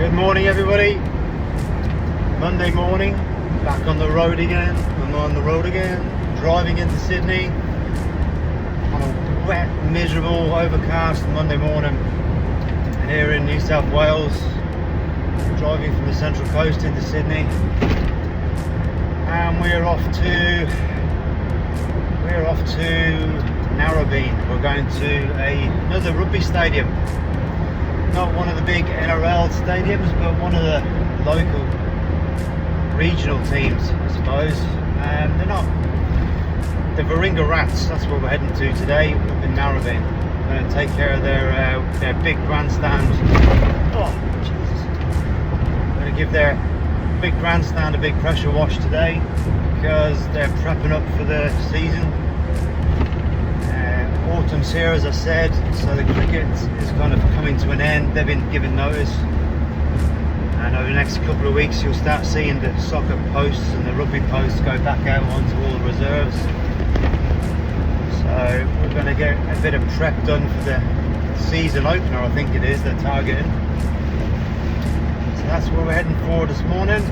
Good morning, everybody. Monday morning, back on the road again. I'm on the road again, driving into Sydney on a wet, miserable, overcast Monday morning here in New South Wales. Driving from the Central Coast into Sydney, and we're off to Narrabeen. We're going to another rugby stadium. Not one of the big NRL stadiums, but one of the local regional teams, I suppose. They're not the Warringah Rats. That's where we're heading to today up in Narrabeen. We're going to take care of their big grandstand. Oh, Jesus! I'm going to give their big grandstand a big pressure wash today because they're prepping up for the season. Autumn's here, as I said, so the cricket is kind of coming to an end. They've been given notice, and over the next couple of weeks you'll start seeing the soccer posts and the rugby posts go back out onto all the reserves. So we're going to get a bit of prep done for the season opener, I think it is, they're targeting. So that's where we're heading for this morning.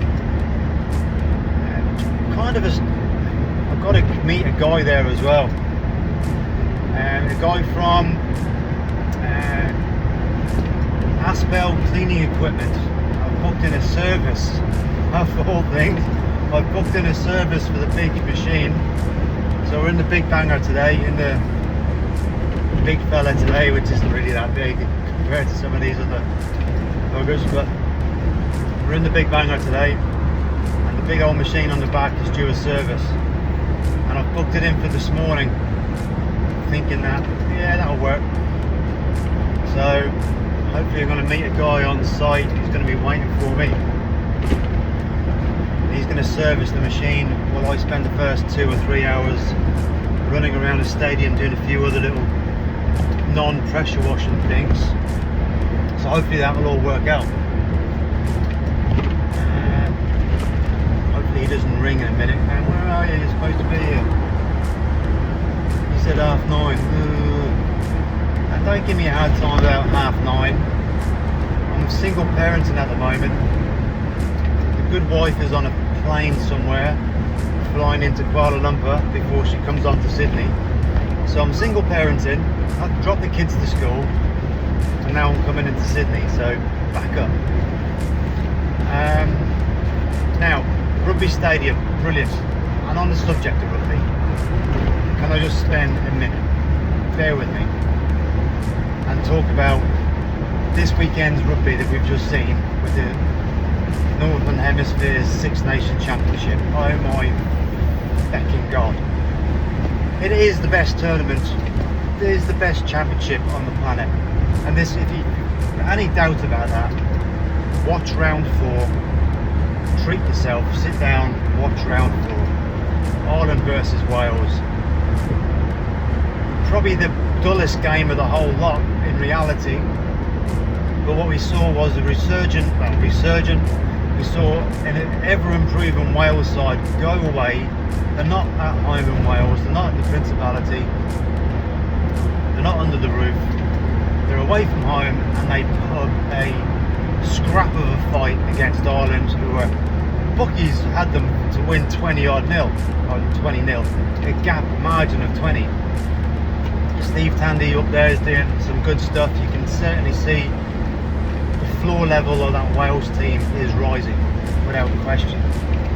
I've got to meet a guy there as well. A guy from Aspel Cleaning Equipment. I've booked in a service, of all things. I've booked in a service for the big machine. So we're in the big banger today, in the big fella today, which isn't really that big compared to some of these other buggers, but we're in the big banger today, and the big old machine on the back is due a service, and I've booked it in for this morning, thinking that, yeah, that'll work. So hopefully I'm going to meet a guy on site who's going to be waiting for me. He's going to service the machine while I spend the first 2 or 3 hours running around the stadium doing a few other little non-pressure washing things. So hopefully that will all work out. Hopefully he doesn't ring in a minute. And where are you? You're supposed to be here. At 9:30. And don't give me a hard time about 9:30. I'm single parenting at the moment. The good wife is on a plane somewhere, flying into Kuala Lumpur before she comes on to Sydney. So I'm single parenting. I've dropped the kids to school, and now I'm coming into Sydney. So back up. Now, rugby stadium, brilliant. And on the subject of rugby, can I just spend a minute, bear with me, and talk about this weekend's rugby that we've just seen with the Northern Hemisphere's Six Nations Championship. Oh my fecking God. It is the best tournament, it is the best championship on the planet. And this, if you have any doubt about that, watch round 4, treat yourself, sit down, watch round 4. Ireland versus Wales. Probably the dullest game of the whole lot in reality, but what we saw was a resurgent. We saw an ever improving Wales side go away. They're not at home in Wales, they're not at the Principality, they're not under the roof, they're away from home, and they put up a scrap of a fight against Ireland, who were, bookies had them to win 20-odd nil, or 20-0, a gap margin of 20. Steve Tandy up there is doing some good stuff. You can certainly see the floor level of that Wales team is rising without question.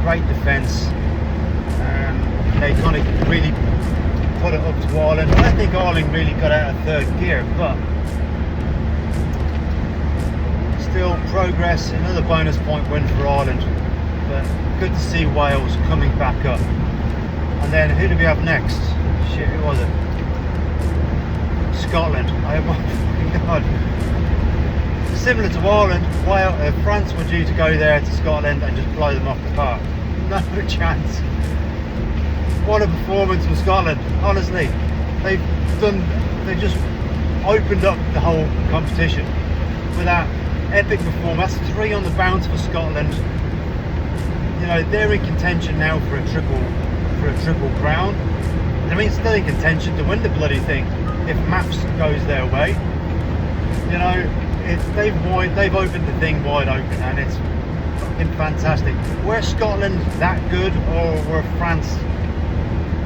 Great defence. They kind of really put it up to Ireland. I don't think Ireland really got out of third gear, but still progress. Another bonus point win for Ireland. But good to see Wales coming back up. And then who do we have next? Shit, who was it? Scotland. Oh my God. Similar to Ireland, France were due to go there to Scotland and just blow them off the park. No chance. What a performance from Scotland, honestly. They've just opened up the whole competition with that epic performance. That's 3 on the bounce for Scotland. You know, they're in contention now for a triple crown. I mean, still in contention to win the bloody thing if maths goes their way. You know, they've opened the thing wide open, and it's fucking fantastic. Were Scotland that good, or were France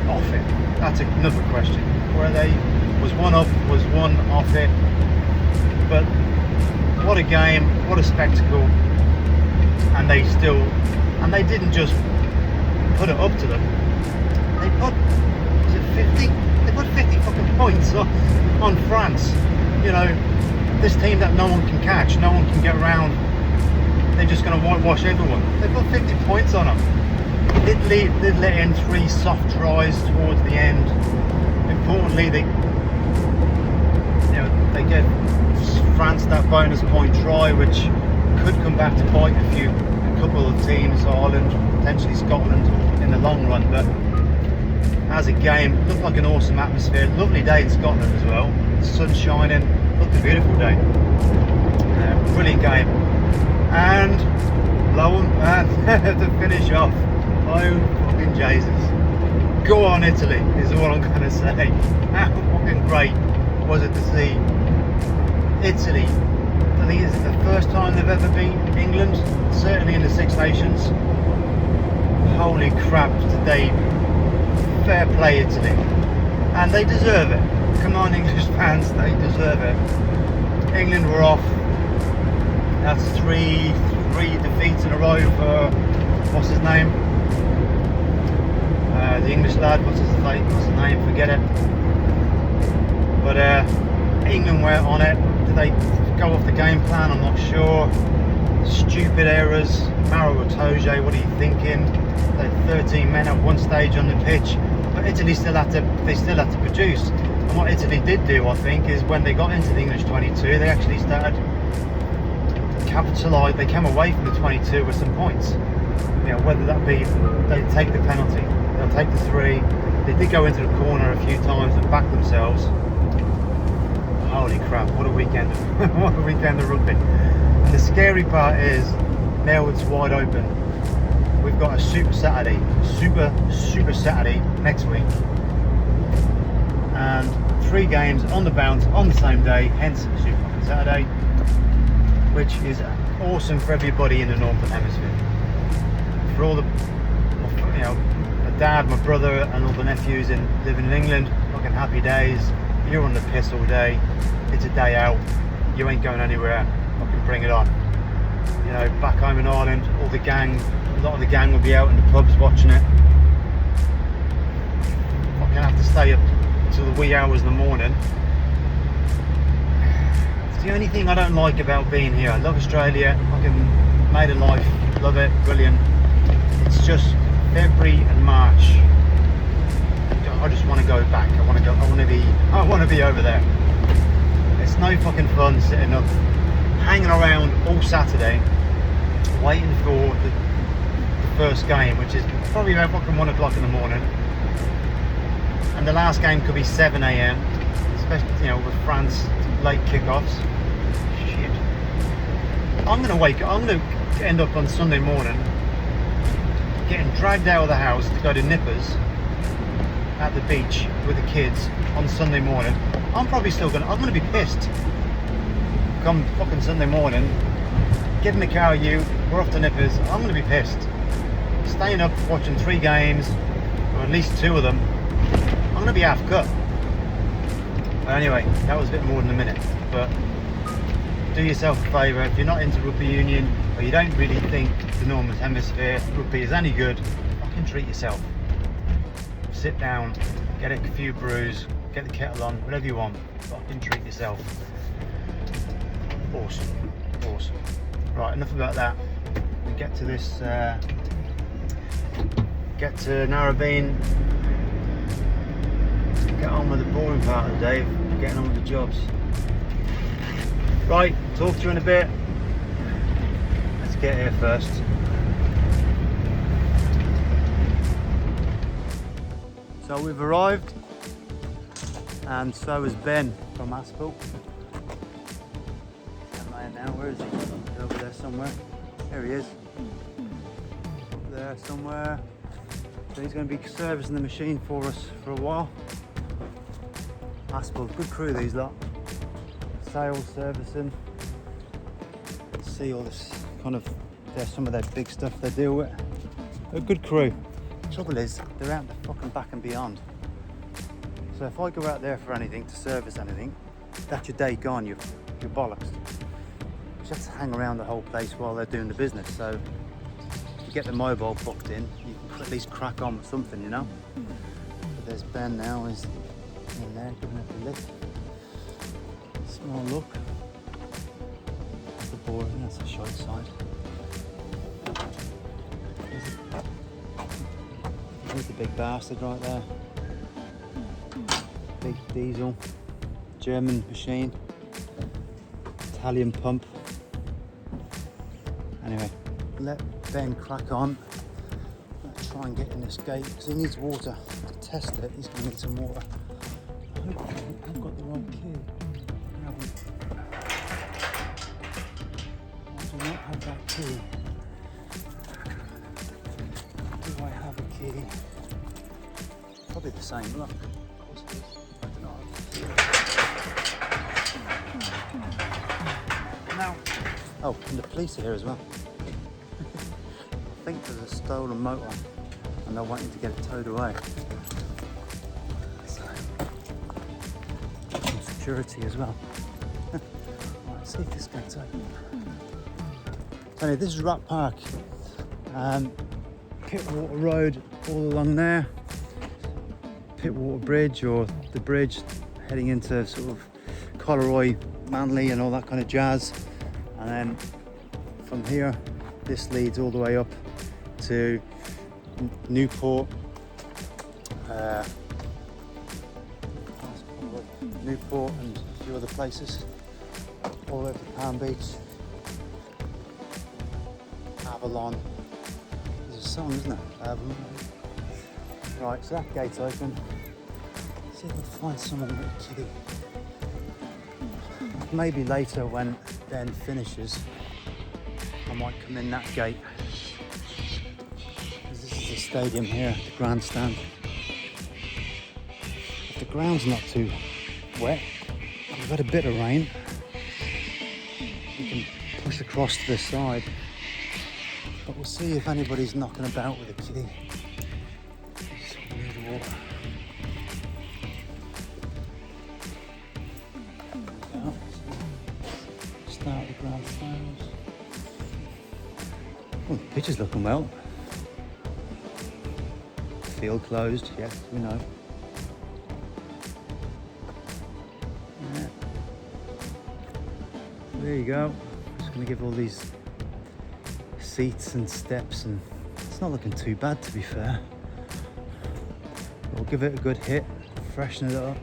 off it? That's another question. Were they, was one up, was one off it? But what a game, what a spectacle. And they didn't just put it up to them. They put, was it 50? They put 50 fucking points on France. You know, this team that no one can catch, no one can get around. They're just going to whitewash everyone. They put 50 points on them. Did let in 3 soft tries towards the end. Importantly, they get France that bonus point try, which could come back to bite a couple of teams, Ireland, potentially Scotland in the long run. But as a game, looked like an awesome atmosphere. Lovely day in Scotland as well. Sun shining, looked a beautiful day. Brilliant game. And lo and to finish off, oh fucking Jesus. Go on Italy, is all I'm going to say. How fucking great was it to see Italy? I think it's the first time they've ever beat England, certainly in the Six Nations. Holy crap, today, fair play Italy. And they deserve it. Come on English fans, they deserve it. England were off. That's three defeats in a row for, what's his name? The English lad, what's his name? Forget it. But England were on it. Did they go off the game plan? I'm not sure. Stupid errors. Maro Itoje, what are you thinking? They had 13 men at one stage on the pitch, but Italy still had to produce. And what Italy did do, I think, is when they got into the English 22, they actually started capitalise. They came away from the 22 with some points. You know, whether that be they take the penalty, they'll take the 3. They did go into the corner a few times and back themselves. Holy crap, what a weekend. What a weekend of rugby. And the scary part is, now it's wide open. We've got a super Saturday next week. And 3 games on the bounce on the same day, hence Super Saturday, which is awesome for everybody in the Northern Hemisphere. For all the, you know, my dad, my brother and all the nephews living in England, fucking happy days. You're on the piss all day. It's a day out. You ain't going anywhere. Fucking bring it on. You know, back home in Ireland, a lot of the gang will be out in the pubs watching it. Fucking have to stay up till the wee hours in the morning. It's the only thing I don't like about being here. I love Australia. Fucking made a life. Love it. Brilliant. It's just February and March. I just want to go back. I want to be over there. It's no fucking fun sitting up, hanging around all Saturday, waiting for the first game, which is probably about fucking 1 o'clock in the morning. And the last game could be 7 a.m, especially, you know, with France late kickoffs. Shit. I'm gonna end up on Sunday morning getting dragged out of the house to go to Nippers at the beach with the kids on Sunday morning. I'm gonna be pissed come fucking Sunday morning, get in the car with you, we're off to Nippers. I'm gonna be pissed. Staying up watching 3 games, or at least 2 of them, I'm gonna be half cut. But anyway, that was a bit more than a minute. But do yourself a favour, if you're not into rugby union, or you don't really think the Northern Hemisphere rugby is any good, fucking treat yourself. Sit down, get a few brews, get the kettle on, whatever you want, fucking treat yourself. Awesome. Right, enough about that. We get to this, get to Narrabeen, get on with the boring part of the day, getting on with the jobs. Right, talk to you in a bit. Let's get here first. So we've arrived, and so has Ben from Aspel. Now, where is he? He's over there somewhere. There he is. There somewhere. So he's going to be servicing the machine for us for a while. Aspel, good crew these lot. Sales, servicing. see all this kind of, there's some of that big stuff they deal with. A good crew. Trouble is, they're out the fucking back and beyond. So if I go out there for anything, to service anything, that's your day gone, you're bollocks. You just have to hang around the whole place while they're doing the business. So if you get the mobile booked in, you can at least crack on with something, you know? But there's Ben now, he's in there giving it a lift. Small look. That's the boring, that's the short side. There's the big bastard right there. Big diesel, German machine, Italian pump. Anyway, let Ben crack on. Let's try and get in this gate because he needs water. To test it, he's going to need some water. I hope I've got the right key. I do not have that key. Do I have a key? Probably the same, look. Of course it is. I don't know. Now, oh, and the police are here as well. I think there's a stolen motor and they're waiting to get it towed away. So, some security as well. Right, see if this gate's open. So anyway, this is Rat Park. Pittwater Road all along there. Pittwater Bridge, or the bridge heading into sort of Colleroy, Manly and all that kind of jazz. And then from here, this leads all the way up to Newport, Newport and a few other places, all over to Palm Beach, Avalon. There's a song, isn't it? Avalon. Right, so that gate's open. Let's see if I can find someone with a kitty. Maybe later when Ben finishes, I might come in that gate. This is the stadium here, the grandstand. If the ground's not too wet, we've had a bit of rain, we can push across to the side. But we'll see if anybody's knocking about with a kitty. Water. Start the grandstand. Oh, the pitch is looking well. Field closed, yes, we know. Yeah. There you go. Just going to give all these seats and steps, and it's not looking too bad, to be fair. We'll give it a good hit, freshen it up.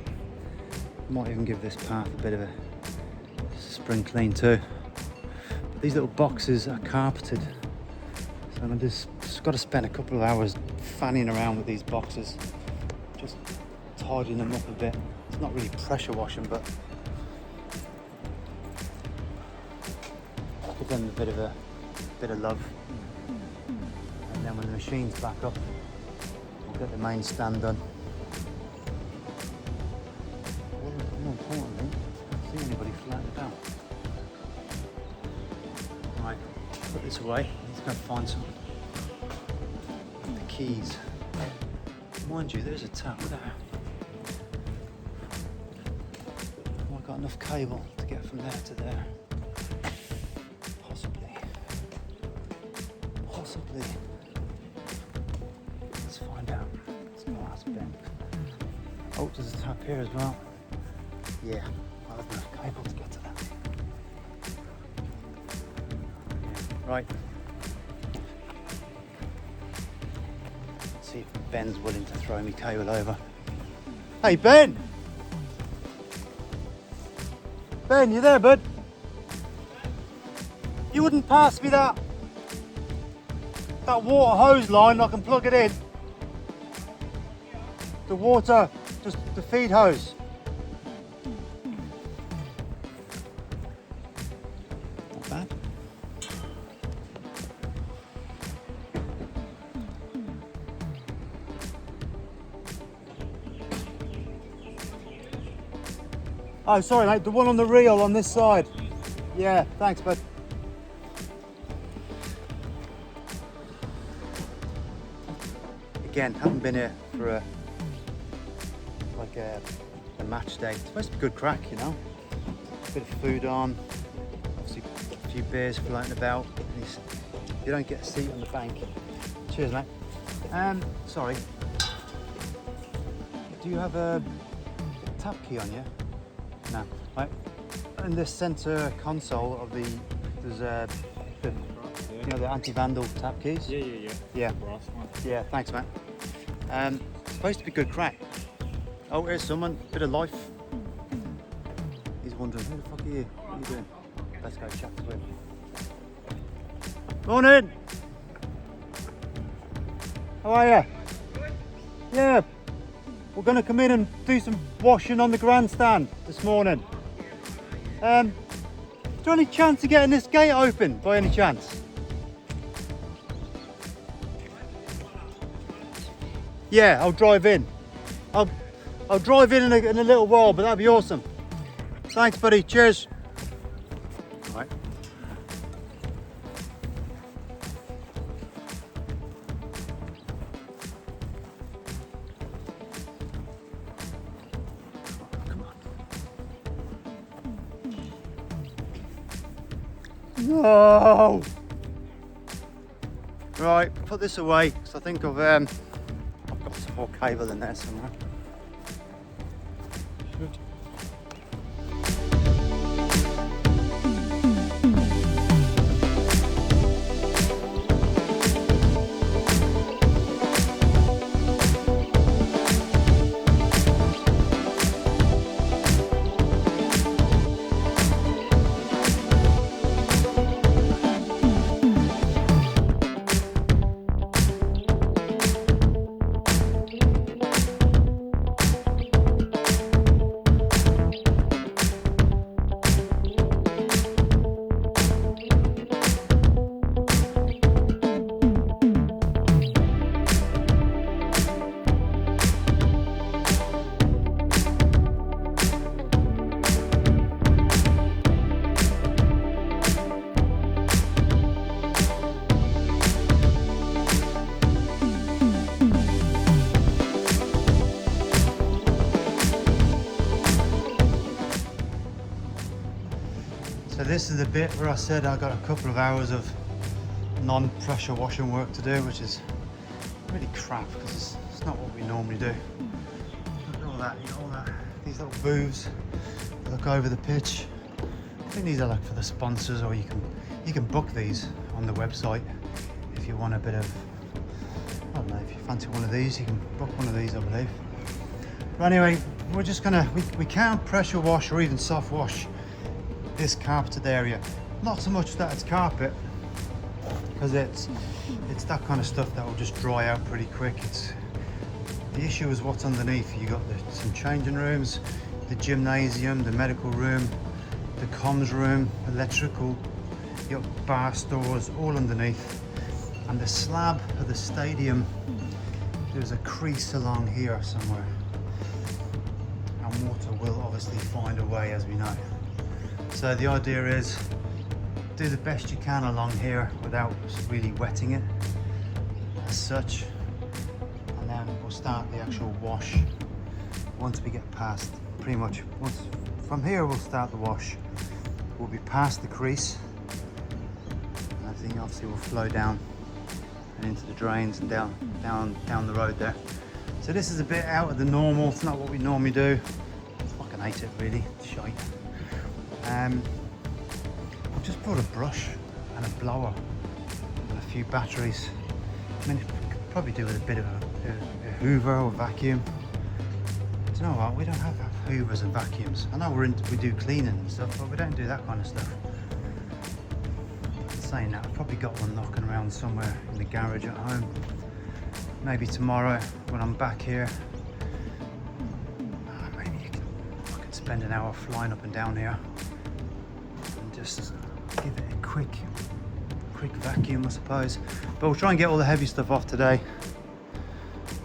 Might even give this path a bit of a spring clean too. But these little boxes are carpeted, so I'm just got to spend a couple of hours fanning around with these boxes, just tidying them up a bit. It's not really pressure washing, but give them a bit of love. And then when the machine's back up, get the main stand done. More importantly, I don't see anybody flattened about. Right, put this away. Let's go find some the keys. Mind you, there's a tap there. Have I got enough cable to get from there to there? Possibly. Let's find out. Let's go ask Ben. Oh, there's a tap here as well. Yeah, I'll have enough cable to get to that. Right. Let's see if Ben's willing to throw me cable over. Hey, Ben! Ben, you there, bud? You wouldn't pass me that water hose line, I can plug it in. The water, just the feed hose. Not bad. Oh, sorry mate, the one on the reel on this side. Yeah, thanks bud. again, haven't been here for a match day. It's supposed to be good crack, you know. A bit of food on, obviously a few beers floating about. You don't get a seat on the bank. Cheers, mate. Sorry. Do you have a tap key on you? No. Right. In the centre console of there's you know, the anti-vandal tap keys. Yeah. Brass one. Yeah. Thanks, mate. It's supposed to be good crack. Oh, here's someone. Bit of life. He's wondering, who the fuck are you? What are you doing? Let's go chat to him. Morning. How are you? Yeah. We're going to come in and do some washing on the grandstand this morning. Is there any chance of getting this gate open by any chance? Yeah, I'll drive in. I'll drive in a little while, but that'd be awesome. Thanks, buddy. Cheers. All right. No! Right, put this away because I think I've got some more cable in there somewhere. So this is the bit where I said I got a couple of hours of non-pressure washing work to do, which is really crap because it's not what we normally do. Look at all that, you got all that, these little booths that look over the pitch. I think these are like for the sponsors, or you can book these on the website if you want a bit of, I don't know, if you fancy one of these, you can book one of these, I believe. But anyway, we're just gonna, we can't pressure wash or even soft wash this carpeted area. Not so much that it's carpet, because it's that kind of stuff that will just dry out pretty quick. The issue is what's underneath. You got some changing rooms, the gymnasium, the medical room, the comms room, electrical, you got bar stores all underneath, and the slab of the stadium, there's a crease along here somewhere, and water will obviously find a way, as we know. So the idea is do the best you can along here without really wetting it as such, and then we'll start the actual wash once we get past, pretty much once from here we'll start the wash. We'll be past the crease and everything obviously will flow down and into the drains and down the road there. So this is a bit out of the normal, it's not what we normally do. I fucking hate it really, it's shite. I've just brought a brush and a blower and a few batteries. I mean, could probably do with a bit of a hoover or vacuum. Do you know what? We don't have hoovers and vacuums. I know we do cleaning and stuff, but we don't do that kind of stuff. Saying that, I've probably got one knocking around somewhere in the garage at home. Maybe tomorrow when I'm back here. Maybe I could spend an hour flying up and down here. Just give it a quick vacuum, I suppose. But we'll try and get all the heavy stuff off today.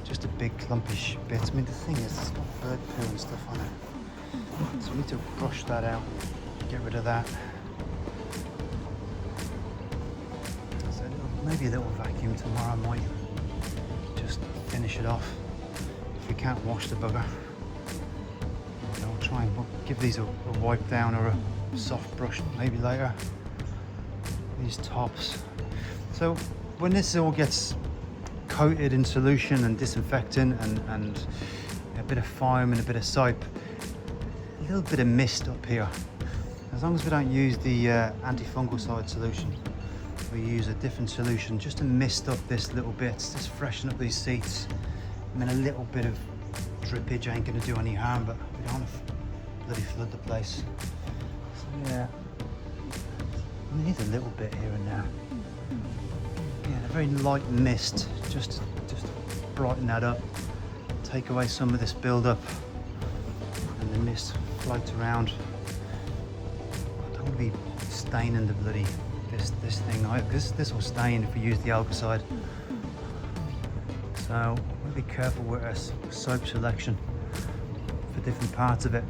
Just a big clumpish bit. I mean, the thing is, it's got bird poo and stuff on it. So we need to brush that out, get rid of that. So maybe a little vacuum tomorrow might just finish it off if we can't wash the bugger. I'll try and give these a wipe down or a soft brush maybe later. These tops. So when this all gets coated in solution and disinfectant and a bit of foam and a bit of soap, a little bit of mist up here. As long as we don't use the anti-fungicide solution, we use a different solution just to mist up this little bit, just freshen up these seats. I mean, a little bit of drippage ain't going to do any harm, but we don't want to bloody flood the place. So yeah, we need a little bit here and there. Yeah, a very light mist, just to brighten that up, take away some of this build-up, and the mist floats around. I don't want to be staining the bloody this thing. This will stain if we use the algicide. So we'll be careful with our soap selection for different parts of it.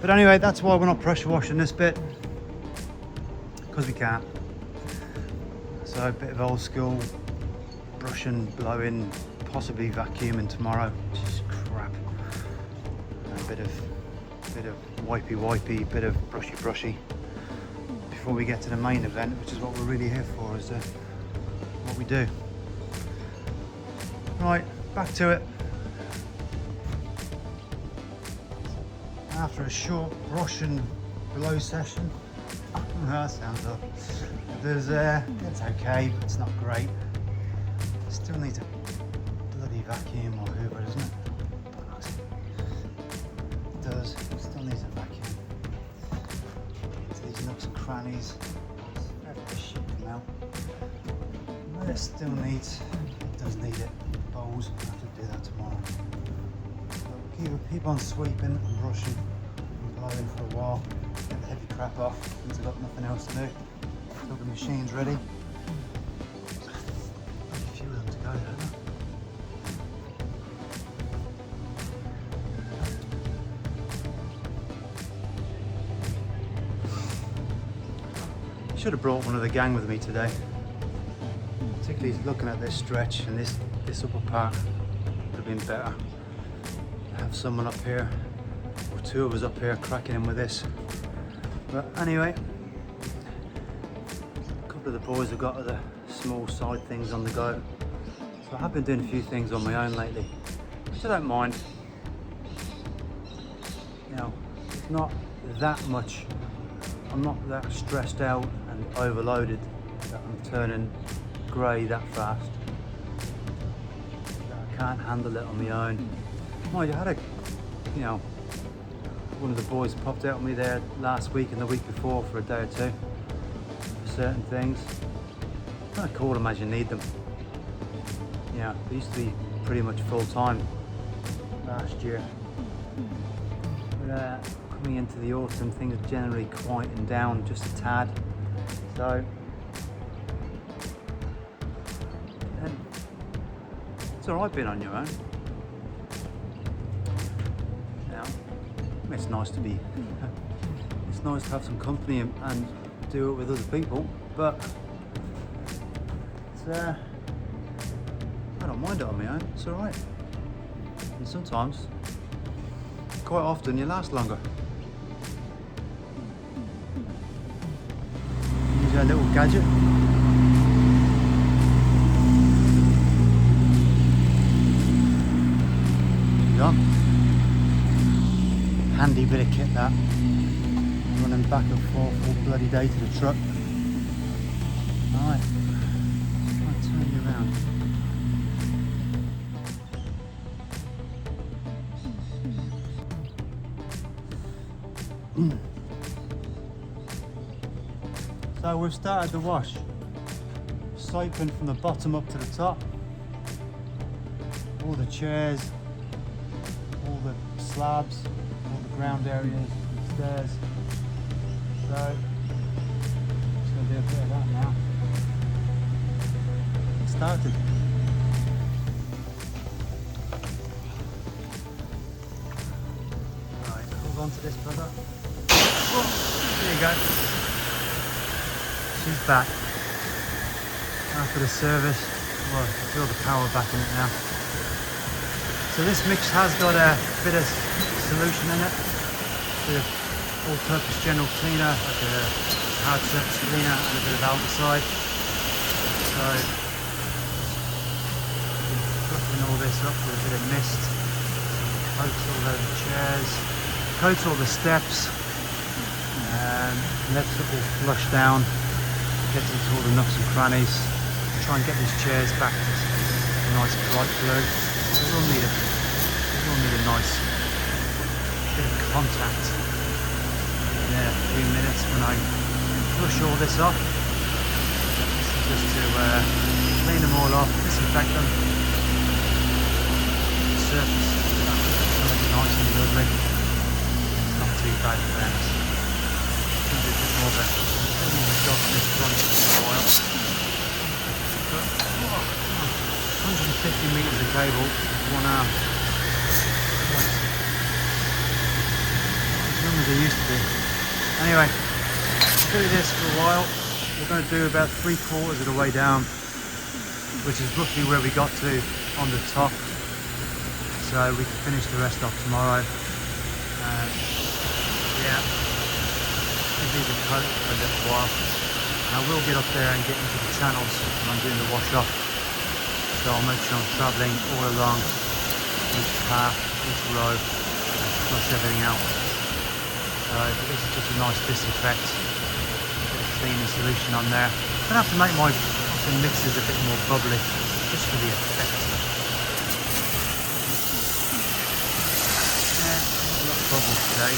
But anyway, that's why we're not pressure washing this bit, because we can't. So a bit of old school brushing, blowing, possibly vacuuming tomorrow, which is crap. And a bit of wipey, bit of brushy before we get to the main event, which is what we're really here for, is what we do. Right, back to it. After a short brush and blow session, that sounds up. It's okay, but it's not great. Still needs a bloody vacuum or hoover, doesn't it? It does. It still needs a vacuum. Into these nooks and crannies. Every shit come out. But it still needs. It does need it. Bowls. I'll have to do that tomorrow. So we'll keep on sweeping and brushing and blowing for a while. Get the heavy crap off since I've got nothing else to do. Until the machine's ready. A few of them to go there. Should have brought one of the gang with me today. Particularly looking at this stretch and this upper part would have been better. Have someone up here, or two of us up here cracking in with this. But anyway, a couple of the boys have got other small side things on the go. So I have been doing a few things on my own lately, which I don't mind. You know, it's not that much. I'm not that stressed out and overloaded that I'm turning grey that fast. That I can't handle it on my own. Mind you, I had one of the boys popped out on me there last week and the week before for a day or two for certain things. Kind of call them as you need them. Yeah, they used to be pretty much full time last year. But coming into the autumn, things are generally quieting down just a tad. So it's alright being on your own. It's nice to it's nice to have some company and do it with other people, but it's, I don't mind it on my own, it's alright. And sometimes, quite often, you last longer. Use our little gadget. Done. Handy bit of kit that, running back and forth all bloody day to the truck. Alright, I'll turn you around. So we've started the wash, soaping from the bottom up to the top. All the chairs, all the slabs, ground areas, stairs. So just going to do a bit of that now. Get started. Right, hold on to this brother. Oh, there you go. She's back. After the service. Well, I feel the power back in it now. So this mix has got a bit of solution in it, a bit of all-purpose general cleaner, like a hard surface cleaner and a bit of alkali. So fluffing all this up with a bit of mist, coats all over the chairs, coats all the steps, and lets it all flush down, gets into all the nooks and crannies. Try and get these chairs back to a nice bright blue. So we'll need a nice bit of contact in a few minutes when I flush all this off. This is just to clean them all off, disinfect them. The surface is nice and lovely. It's not too bad for them. A bit more of a job on this front for a while. But 150 metres of cable, 1 hour. As long as they used to be. Anyway, we'll do this for a while. We're going to do about 3/4 of the way down, which is roughly where we got to on the top. So we can finish the rest off tomorrow. Yeah, we'll leave it coat for a little while. And I will get up there and get into the channels when I'm doing the wash off. So I'll make sure I'm travelling all along each path, each row, and flush everything out. So this is just a nice disinfect, a bit of cleaning solution on there. I'm going to have to make my mixes a bit more bubbly, just for the effect. Yeah, a lot of bubbles today.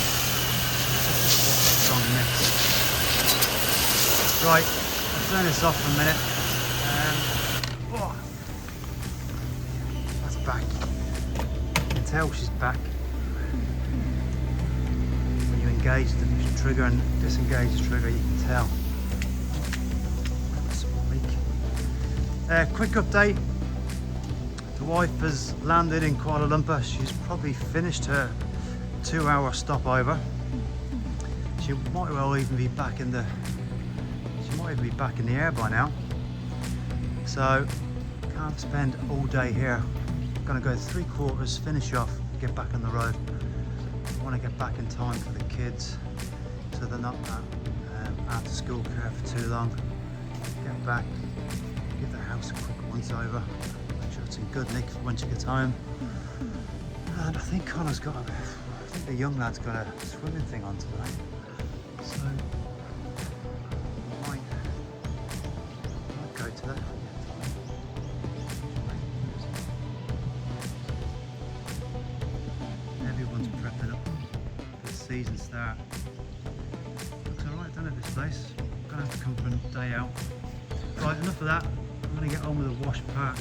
Strong mix. Right, I'll turn this off for a minute. Oh, that's back. You can tell she's back. When you engage the trigger and disengage the trigger, you can tell. Quick update. The wife has landed in Kuala Lumpur. She's probably finished her 2-hour stopover. She might well even be back in the air by now. So can't spend all day here. I'm gonna go 3/4, finish off, get back on the road. I want to get back in time for the kids so they're not after school care for too long. Get back, give the house a quick once over, make sure it's in good nick for when she gets home. And I think Connor's got I think the young lad's got a swimming thing on today. So I might go to that. Everyone's prepping up for the season start. Looks alright, doesn't it, this place? I'm gonna have to come for a day out. Right, enough of that. I'm gonna get on with the wash part.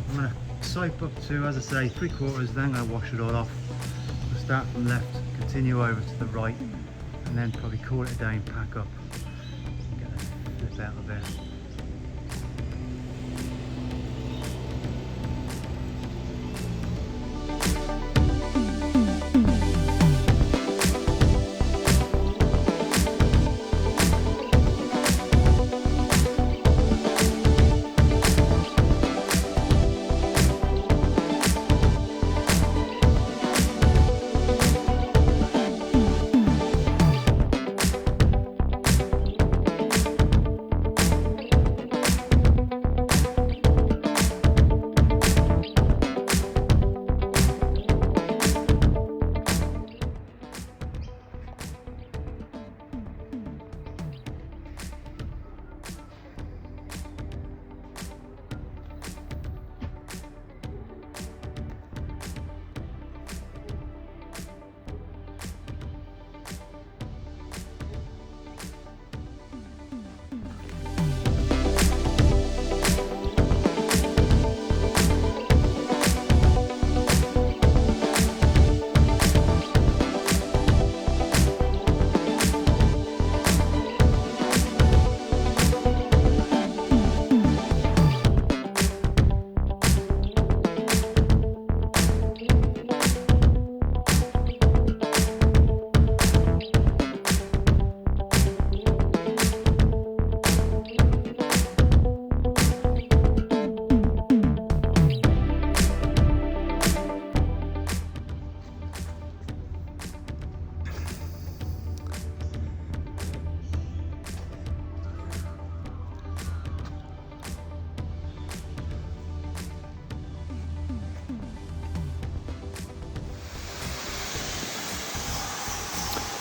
I'm gonna soap up to, as I say, 3/4, then I'm gonna wash it all off. We'll start from left, continue over to the right, and then probably call it a day and pack up and get the flip out of there.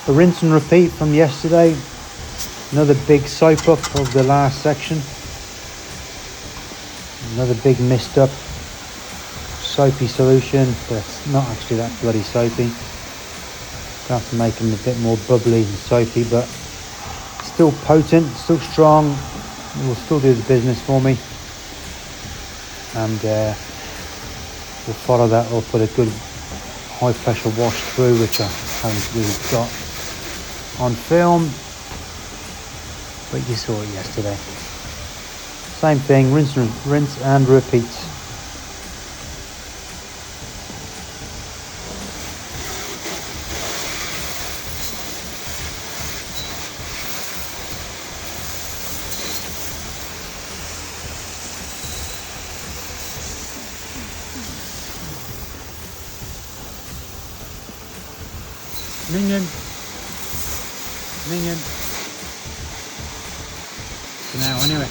A rinse and repeat from yesterday. Another big soap up of the last section. Another big mist up soapy solution, but it's not actually that bloody soapy. Gonna have to make them a bit more bubbly and soapy, but still potent, still strong. It will still do the business for me. And we'll follow that up with a good high pressure wash through, which I haven't really got on film, but you saw it yesterday. Same thing, rinse and repeat. Minion. For now, anyway.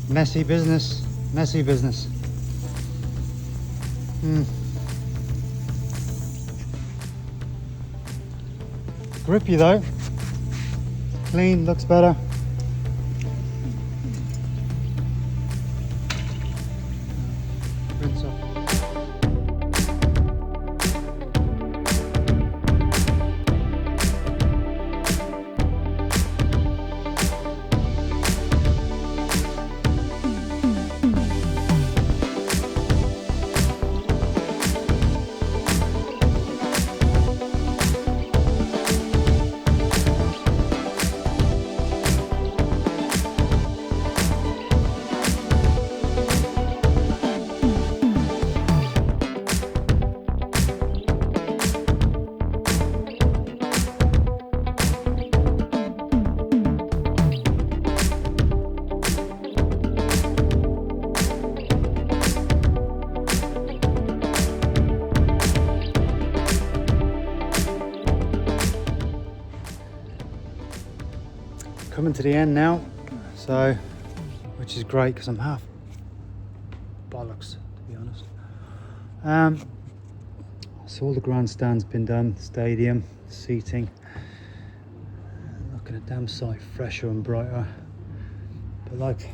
Messy business. Grippy though. Clean, looks better. Rinse off. Coming to the end now, so which is great because I'm half bollocks, to be honest. So all the grandstands been done, stadium, seating, looking a damn sight fresher and brighter. But like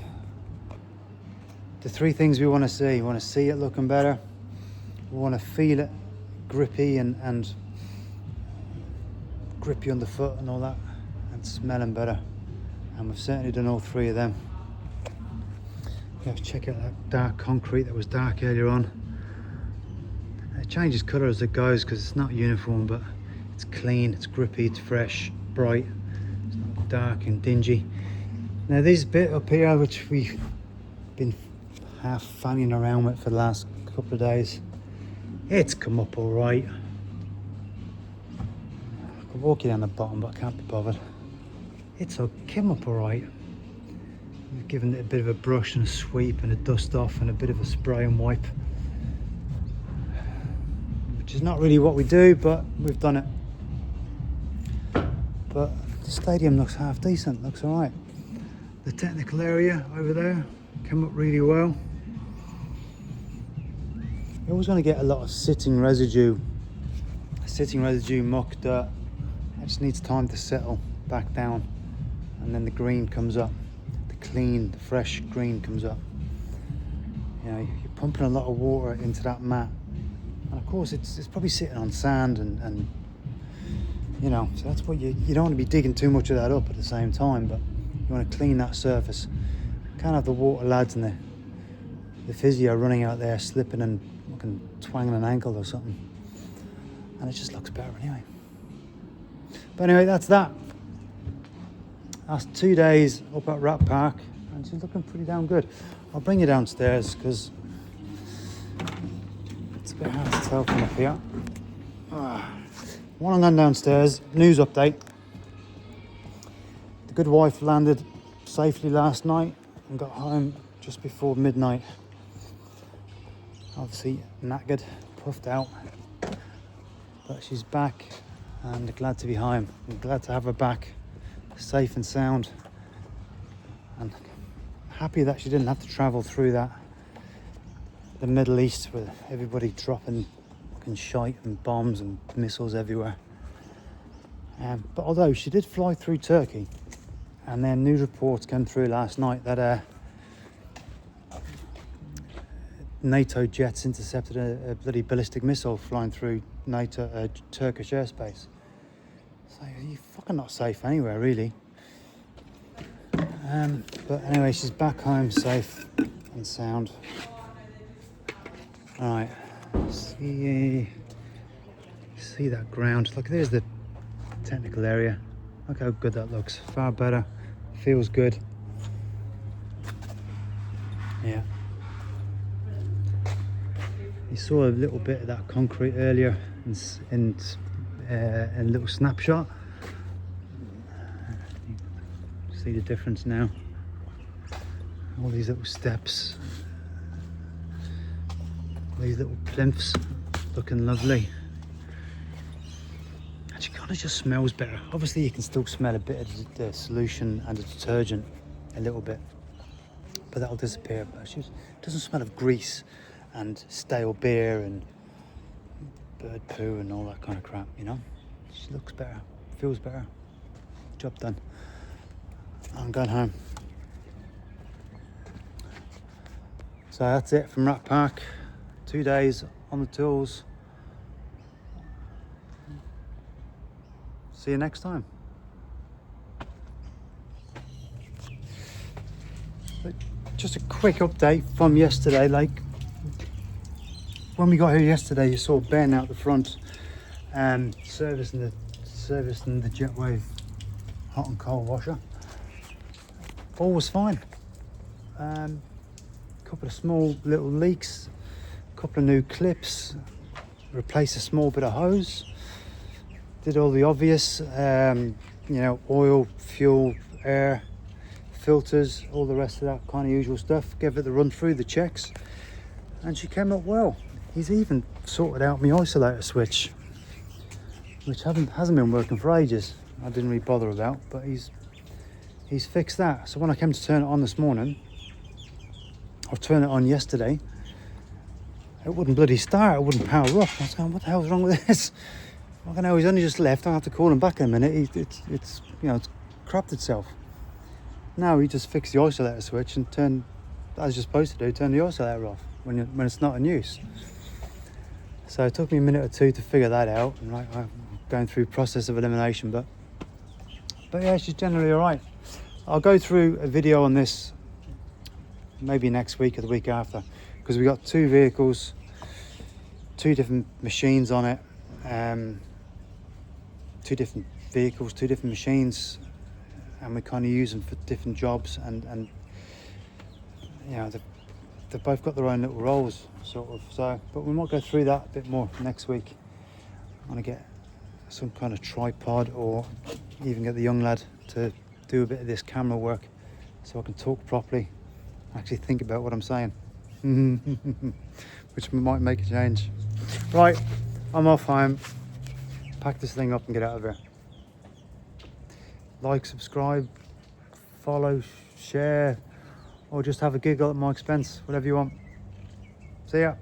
the three things we want to see it looking better, we want to feel it grippy and grippy underfoot and all that, and smelling better. And we've certainly done all three of them. You have to check out that dark concrete that was dark earlier on. It changes colour as it goes because it's not uniform, but it's clean, it's grippy, it's fresh, bright. It's not dark and dingy. Now this bit up here, which we've been half fanning around with for the last couple of days, it's come up all right. I could walk you down the bottom, but I can't be bothered. It's came up all right. We've given it a bit of a brush and a sweep and a dust off and a bit of a spray and wipe, which is not really what we do, but we've done it. but the stadium looks half decent, looks all right. The technical area over there came up really well. You're always going to get a lot of sitting residue muck, dirt. It just needs time to settle back down, and then the green comes up. The fresh green comes up. You know, you're pumping a lot of water into that mat, and of course it's probably sitting on sand and you know, so that's what you don't want to be digging too much of that up at the same time, but you want to clean that surface. Can't have the water lads and the physio running out there slipping and fucking twanging an ankle or something, and it just looks better anyway. But anyway, that's that. That's 2 days up at Rat Park, and she's looking pretty damn good. I'll bring you downstairs because it's a bit hard to tell from up here. While I'm going downstairs, news update. The good wife landed safely last night and got home just before midnight. Obviously knackered, puffed out, but she's back and glad to be home. I'm glad to have her back, safe and sound, and happy that she didn't have to travel through the Middle East with everybody dropping fucking shite and bombs and missiles everywhere. But although she did fly through Turkey, and then news reports came through last night that NATO jets intercepted a bloody ballistic missile flying through NATO Turkish airspace. So you're fucking not safe anywhere, really. But anyway, she's back home safe and sound. Alright, see that ground. Look, there's the technical area. Look how good that looks. Far better. Feels good. Yeah. You saw a little bit of that concrete earlier in a little snapshot. See the difference now. All these little steps, these little plinths, looking lovely. And she kind of just smells better. Obviously you can still smell a bit of the solution and the detergent a little bit, but that'll disappear. But she doesn't smell of grease and stale beer and bird poo and all that kind of crap, you know. She looks better, feels better. Job done. I'm going home. So that's it from Rat Park. 2 days on the tools. See you next time. But just a quick update from yesterday. Like, when we got here yesterday, you saw Ben out the front, servicing the Jetwave hot and cold washer. All was fine. Couple of small little leaks, couple of new clips, replaced a small bit of hose, did all the obvious, you know, oil, fuel, air, filters, all the rest of that kind of usual stuff. Gave it the run through, the checks, and she came up well. He's even sorted out my isolator switch, which hasn't been working for ages. I didn't really bother about, but he's fixed that. So when I came to turn it on this morning, or turn it on yesterday, it wouldn't bloody start, it wouldn't power up. I was going, what the hell's wrong with this? I don't know, he's only just left, I'll have to call him back in a minute. It's you know, it's crapped itself. Now he just fixed the isolator switch and turned, as you're supposed to do, turn the isolator off when it's not in use. So it took me a minute or two to figure that out, and like, I'm going through process of elimination, but yeah, she's generally all right. I'll go through a video on this maybe next week or the week after, because we got 2 vehicles, 2 different machines on it, 2 different vehicles, 2 different machines, and we kind of use them for different jobs, and you know, they've both got their own little roles, sort of. So, but we might go through that a bit more next week. I want to get some kind of tripod, or even get the young lad to do a bit of this camera work so I can talk properly, actually think about what I'm saying, which might make a change. Right, I'm off home, pack this thing up and get out of here. like, subscribe, follow, share, or just have a giggle at my expense, whatever you want. See ya.